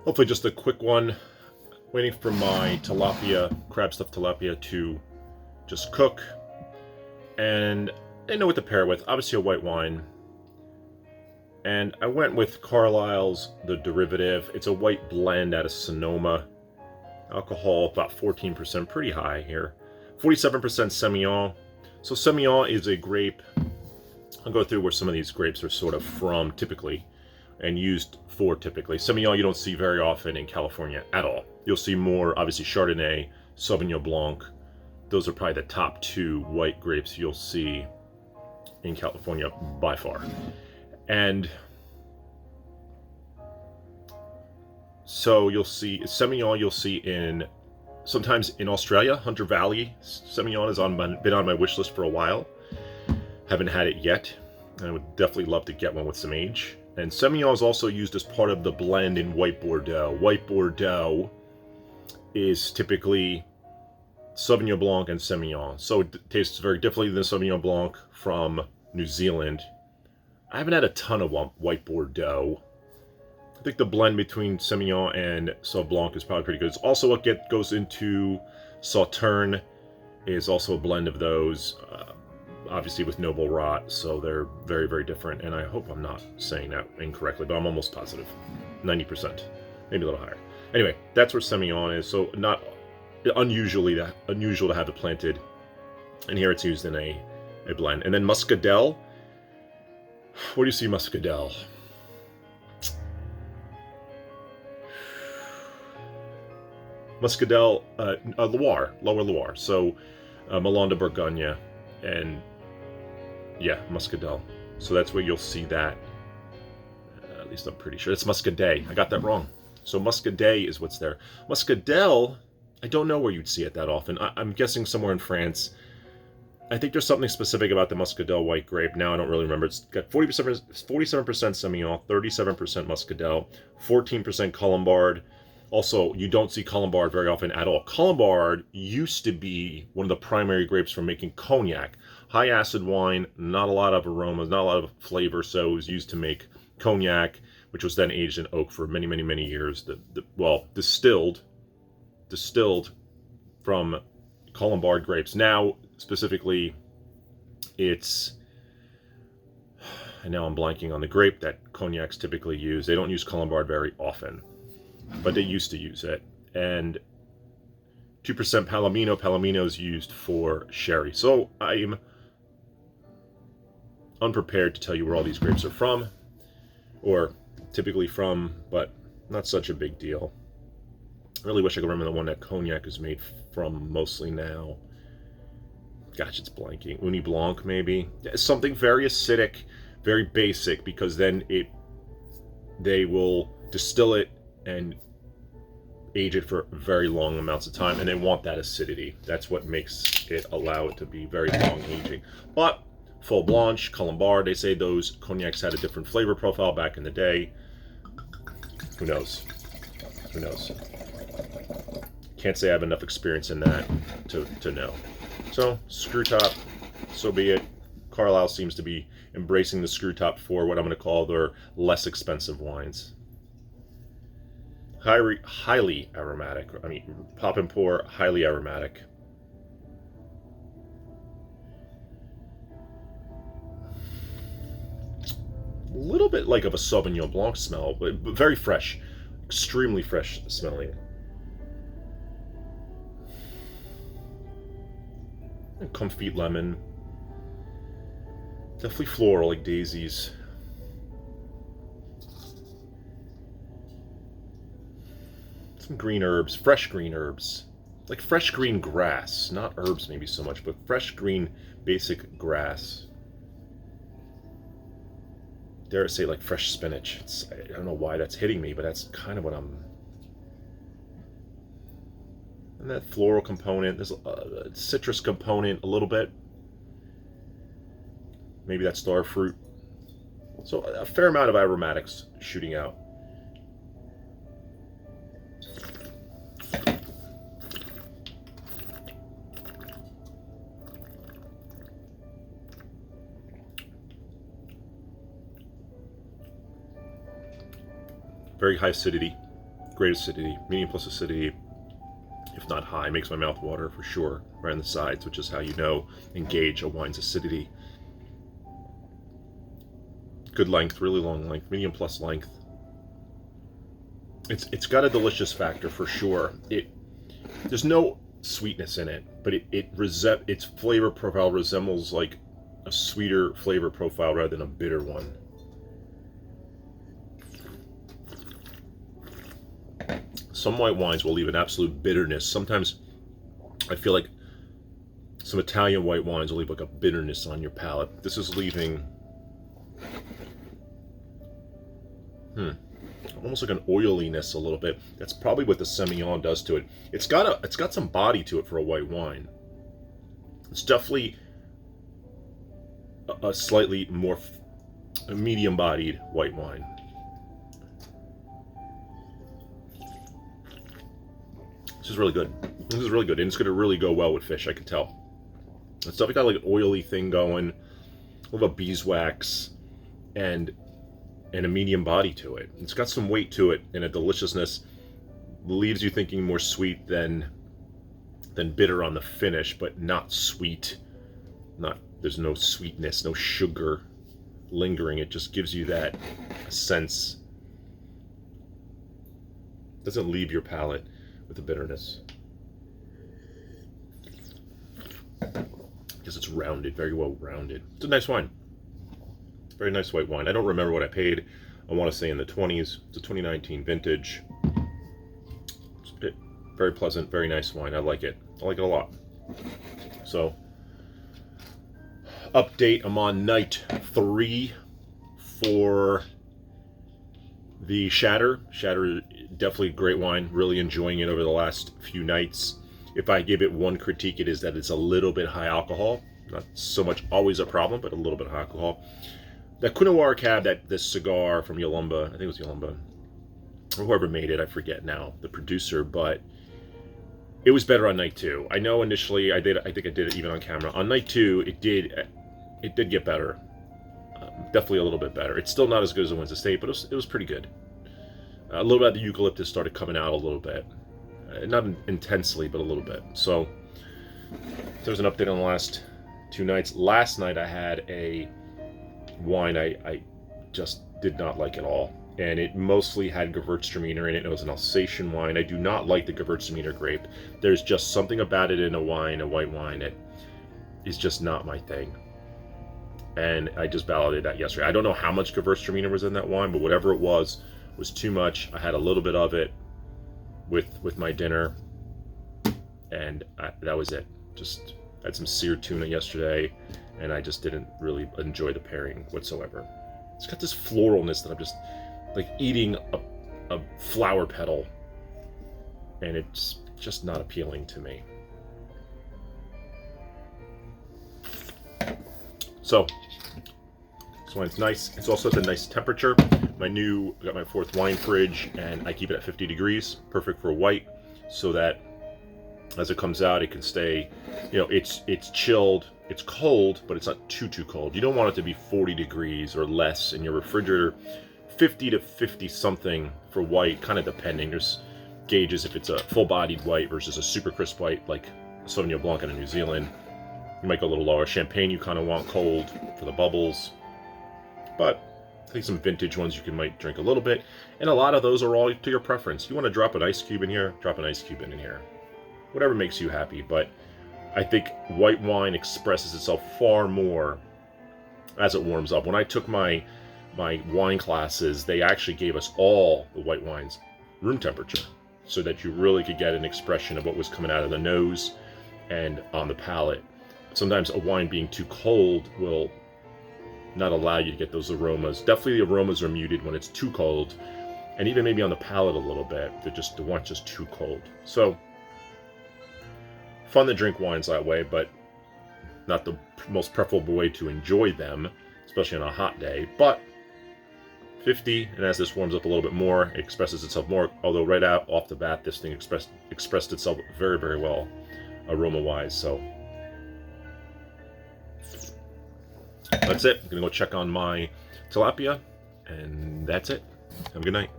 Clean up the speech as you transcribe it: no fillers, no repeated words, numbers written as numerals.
Hopefully just a quick one. Waiting for my tilapia, crab stuffed tilapia, to just cook. And I know what to pair it with. Obviously a white wine. And I went with Carlisle's The Derivative. It's a white blend out of Sonoma. Alcohol about 14%, pretty high here. 47% Semillon. So Semillon is a grape. I'll go through where some of these grapes are sort of from typically and used for typically. Semillon you don't see very often in California at all. You'll see more, obviously, Chardonnay, Sauvignon Blanc. Those are probably the top two white grapes you'll see in California by far. And so you'll see Semillon, you'll see sometimes in Australia. Hunter Valley Semillon has been on my wish list for a while. Haven't had it yet. I would definitely love to get one with some age. And Semillon is also used as part of the blend in White Bordeaux. White Bordeaux is typically Sauvignon Blanc and Semillon. So it tastes very differently than Sauvignon Blanc from New Zealand. I haven't had a ton of White Bordeaux. I think the blend between Semillon and Sauv Blanc is probably pretty good. It's also what goes into Sauterne, is also a blend of those, obviously with Noble Rot, so they're very, very different. And I hope I'm not saying that incorrectly, but I'm almost positive. 90%, maybe a little higher. Anyway, that's where Semillon is, so not unusual to have it planted. And here it's used in a blend. And then Muscadel. Where do you see Muscadel? Muscadel, Loire, Lower Loire. So Melon de Bourgogne, and yeah, Muscadel. So that's where you'll see that. At least I'm pretty sure. It's Muscadet. I got that wrong. So Muscadet is what's there. Muscadel, I don't know where you'd see it that often. I'm guessing somewhere in France. I think there's something specific about the Muscadel white grape. Now I don't really remember. It's got 47% Semillon, 37% Muscadel, 14% Colombard. Also, you don't see Colombard very often at all. Colombard used to be one of the primary grapes for making cognac. High acid wine, not a lot of aromas, not a lot of flavor, so it was used to make cognac, which was then aged in oak for many, many, many years. Distilled from Colombard grapes. Now, specifically, and now I'm blanking on the grape that cognacs typically use. They don't use Colombard very often, but they used to use it. And 2% Palomino. Palomino is used for sherry. So I'm unprepared to tell you where all these grapes are from, or typically from, but not such a big deal. I really wish I could remember the one that cognac is made from mostly now. Gosh, it's blanking. Uni Blanc, maybe. Something very acidic, very basic, because then they will distill it and age it for very long amounts of time, and they want that acidity. That's what makes it allow it to be very long aging. But Fol Blanche, Colombard, they say those cognacs had a different flavor profile back in the day. Who knows? Who knows? Can't say I have enough experience in that to know. So, screw top, so be it. Carlisle seems to be embracing the screw top for what I'm going to call their less expensive wines. Highly aromatic. I mean, pop and pour, highly aromatic. A little bit like of a Sauvignon Blanc smell, but very fresh. Extremely fresh smelling. And comfy lemon. Definitely floral, like daisies. Some green herbs, fresh green herbs. Like fresh green grass. Not herbs maybe so much, but fresh green basic grass. Dare I say like fresh spinach. I don't know why that's hitting me, but that's kind of what I'm... And that floral component, there's a citrus component a little bit. Maybe that star fruit. So a fair amount of aromatics shooting out. Very high acidity. great acidity, medium plus acidity, if not high. Makes my mouth water for sure, right on the sides, which is how you know and gauge a wine's acidity. Good length, really long length, medium plus length. It's got a delicious factor for sure. There's no sweetness in it, but its flavor profile resembles like a sweeter flavor profile rather than a bitter one. Some white wines will leave an absolute bitterness. Sometimes I feel like some Italian white wines will leave like a bitterness on your palate. This is leaving almost like an oiliness a little bit. That's probably what the Semillon does to it. It's got some body to it for a white wine. It's definitely a slightly more medium-bodied white wine. This is really good. This is really good, and it's going to really go well with fish, I can tell. It's definitely got like an oily thing going, a little beeswax, and a medium body to it. It's got some weight to it and a deliciousness. Leaves you thinking more sweet than bitter on the finish, but not sweet. There's no sweetness, no sugar lingering. It just gives you that sense. Doesn't leave your palate with the bitterness. Because it's rounded, very well rounded. It's a nice wine. Very nice white wine. I don't remember what I paid. I want to say in the 20s. It's a 2019 vintage. It's very pleasant, very nice wine. I like it. I like it a lot. So, update. I'm on night 3 for the Shatter. Shatter, definitely a great wine. Really enjoying it over the last few nights. If I give it one critique, it is that it's a little bit high alcohol. Not so much always a problem, but a little bit high alcohol. That Coonawarra Cab, this cigar from Yalumba, I think it was Yalumba, or whoever made it, I forget now, the producer, but it was better on night 2. I know initially I think I did it even on camera. On night 2, it did get better. Definitely a little bit better. It's still not as good as the Wednesday State, but it was pretty good. A little bit of the eucalyptus started coming out a little bit. Not intensely, but a little bit. So there's an update on the last 2 nights. Last night I had a wine I just did not like at all, and it mostly had Gewürztraminer in it. It was an Alsatian wine. I do not like the Gewürztraminer grape. There's just something about it in a white wine, that is just not my thing. And I just validated that yesterday. I don't know how much Gewürztraminer was in that wine, but whatever it was too much. I had a little bit of it with my dinner, and that was it. Just had some seared tuna yesterday, and I just didn't really enjoy the pairing whatsoever. It's got this floralness that I'm just like eating a flower petal, and it's just not appealing to me. So this wine's nice. It's also at a nice temperature. I got my 4th wine fridge, and I keep it at 50 degrees, perfect for white, so that as it comes out, it can stay, it's chilled, it's cold, but it's not too cold. You don't want it to be 40 degrees or less in your refrigerator. 50 to 50 something for white, kind of depending. There's gauges if it's a full-bodied white versus a super crisp white, like a Sauvignon Blanc in New Zealand. You might go a little lower. Champagne you kind of want cold for the bubbles. But I think some vintage ones you might drink a little bit. And a lot of those are all to your preference. You want to drop an ice cube in here, drop an ice cube in here. Whatever makes you happy. But I think white wine expresses itself far more as it warms up. When I took my wine classes, they actually gave us all the white wines room temperature, so that you really could get an expression of what was coming out of the nose and on the palate. Sometimes a wine being too cold will not allow you to get those aromas. Definitely the aromas are muted when it's too cold, and even maybe on the palate a little bit. The wine's just too cold. So fun to drink wines that way, but not the most preferable way to enjoy them, especially on a hot day. But 50, and as this warms up a little bit more, it expresses itself more. Although right out off the bat, this thing expressed itself very, very well, aroma-wise. So that's it. I'm gonna go check on my tilapia, and that's it. Have a good night.